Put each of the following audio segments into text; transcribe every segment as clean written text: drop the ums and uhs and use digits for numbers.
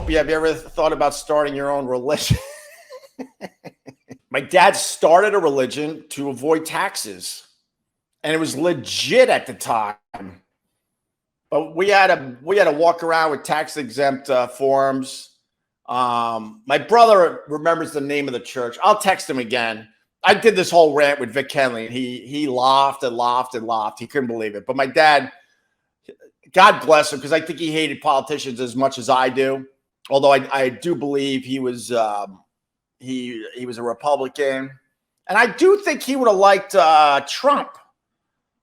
Opie, have you ever thought about starting your own religion? My dad started a religion to avoid taxes, and it was legit at the time. But we had to walk around with tax exempt forms. My brother remembers the name of the church. I'll text him again. I did this whole rant with Vic Henley, and he laughed and laughed and laughed. He couldn't believe it. But my dad, God bless him, because I think he hated politicians as much as I do. Although I do believe he was he was a Republican, and I do think he would have liked Trump.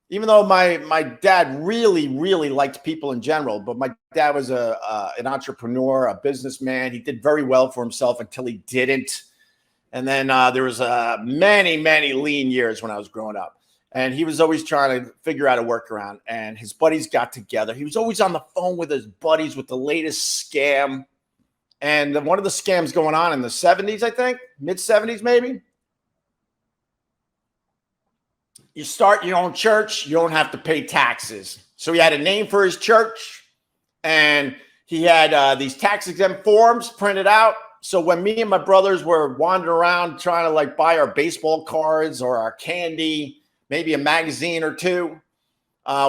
Even though my dad really liked people in general, but my dad was an entrepreneur, a businessman. He did very well for himself until he didn't. And then there was many lean years when I was growing up. And he was always trying to figure out a workaround. And his buddies got together. He was always on the phone with his buddies with the latest scam. And one of the scams going on in the 70s, I think, mid-70s maybe. You start your own church, you don't have to pay taxes. So he had a name for his church, and he had these tax-exempt forms printed out. So when me and my brothers were wandering around trying to like buy our baseball cards or our candy, maybe a magazine or two,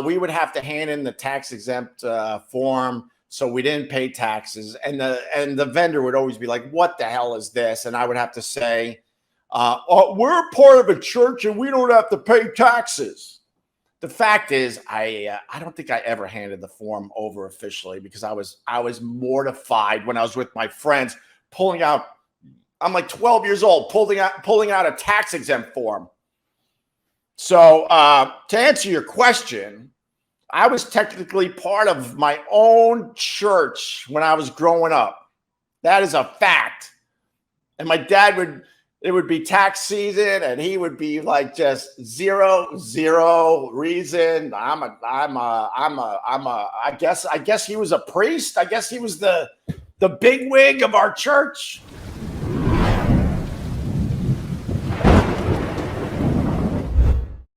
we would have to hand in the tax-exempt form. So we didn't pay taxes, and the vendor would always be like, "What the hell is this?" And I would have to say, "We're part of a church, and we don't have to pay taxes." The fact is, I don't think I ever handed the form over officially because I was mortified when I was with my friends pulling out. I'm like 12 years old, pulling out a tax exempt form. So to answer your question, I was technically part of my own church when I was growing up. That is a fact. And my dad it would be tax season, and he would be like just zero reason. I guess he was a priest. I guess he was the big wig of our church.